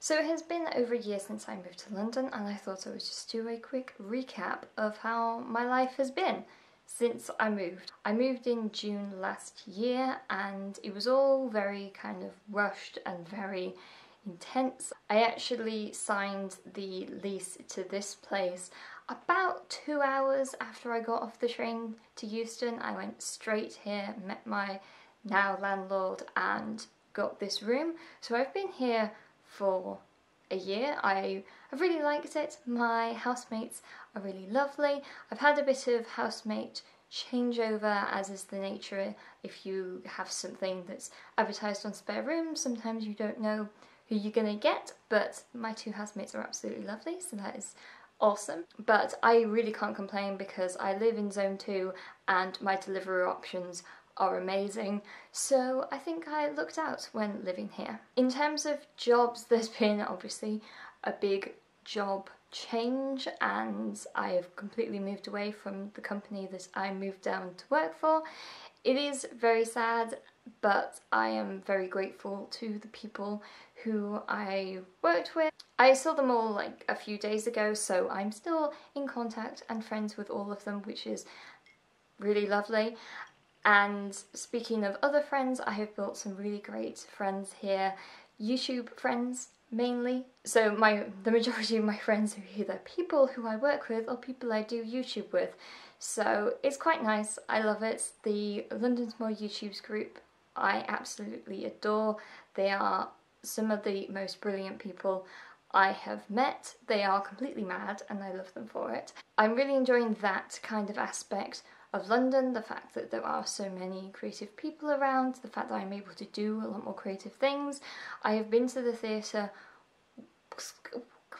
So it has been over a year since I moved to London, and I thought I would just do a quick recap of how my life has been since I moved. I moved in June last year, and it was all very kind of rushed and very intense. I actually signed the lease to this place about 2 hours after I got off the train to Euston. I went straight here, met my now landlord, and got this room. So I've been here for a year. I've really liked it. My housemates are really lovely. I've had a bit of housemate changeover, as is the nature if you have something that's advertised on Spare Room. Sometimes you don't know who you're gonna get, but my two housemates are absolutely lovely, so that is awesome. But I really can't complain because I live in Zone 2 and my delivery options are amazing, so I think I looked out when living here. In terms of jobs, there's been obviously a big job change, and I have completely moved away from the company that I moved down to work for. It is very sad, but I am very grateful to the people who I worked with. I saw them all like a few days ago, so I'm still in contact and friends with all of them, which is really lovely. And speaking of other friends, I have built some really great friends here, YouTube friends mainly. So the majority of my friends are either people who I work with or people I do YouTube with. So it's quite nice, I love it. The London's More YouTubes group I absolutely adore. They are some of the most brilliant people I have met. They are completely mad and I love them for it. I'm really enjoying that kind of aspect of London, the fact that there are so many creative people around, the fact that I'm able to do a lot more creative things. I have been to the theatre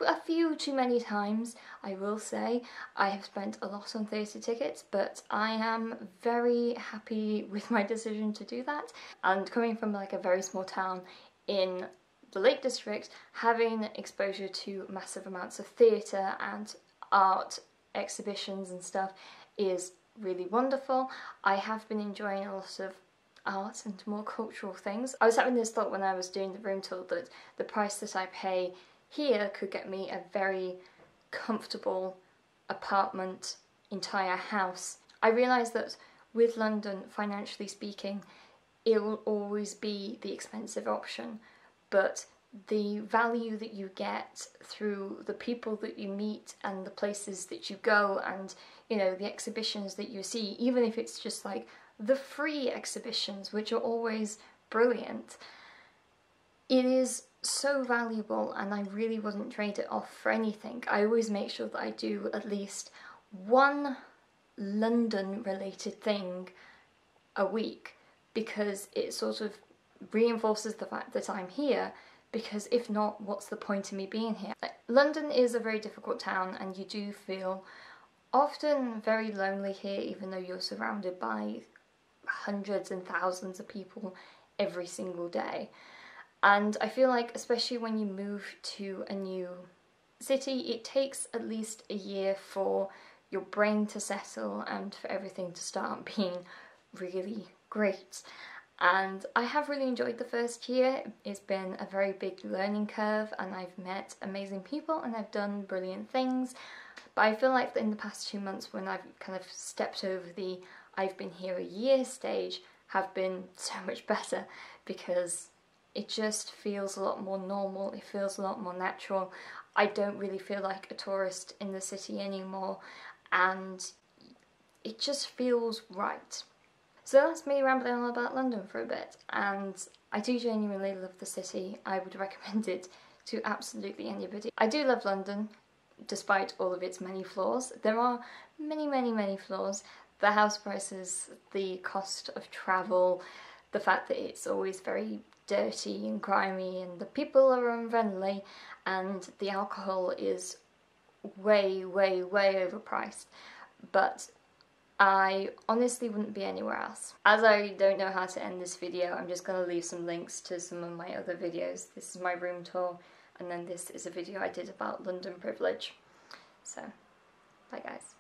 a few too many times, I will say. I have spent a lot on theatre tickets, but I am very happy with my decision to do that. And coming from like a very small town in the Lake District, having exposure to massive amounts of theatre and art exhibitions and stuff is really wonderful. I have been enjoying a lot of art and more cultural things. I was having this thought when I was doing the room tour that the price that I pay here could get me a very comfortable apartment, entire house. I realise that with London, financially speaking, it will always be the expensive option, but the value that you get through the people that you meet and the places that you go and, you know, the exhibitions that you see, even if it's just like the free exhibitions, which are always brilliant, it is so valuable, and I really wouldn't trade it off for anything. I always make sure that I do at least one London related thing a week, because it sort of reinforces the fact that I'm here, because if not, what's the point of me being here? London is a very difficult town, and you do feel often very lonely here, even though you're surrounded by hundreds and thousands of people every single day. And I feel like, especially when you move to a new city, it takes at least a year for your brain to settle and for everything to start being really great. And I have really enjoyed the first year. It's been a very big learning curve, and I've met amazing people and I've done brilliant things. But I feel like in the past 2 months, when I've kind of stepped over the I've been here a year stage, have been so much better, because it just feels a lot more normal, it feels a lot more natural. I don't really feel like a tourist in the city anymore, and it just feels right. So that's me rambling on about London for a bit, and I do genuinely love the city. I would recommend it to absolutely anybody. I do love London, despite all of its many flaws. There are many, many, many flaws. The house prices, the cost of travel, the fact that it's always very dirty and grimy, and the people are unfriendly, and the alcohol is way, way, way overpriced. But I honestly wouldn't be anywhere else. As I don't know how to end this video, I'm just going to leave some links to some of my other videos. This is my room tour, and then this is a video I did about London privilege. So, bye guys.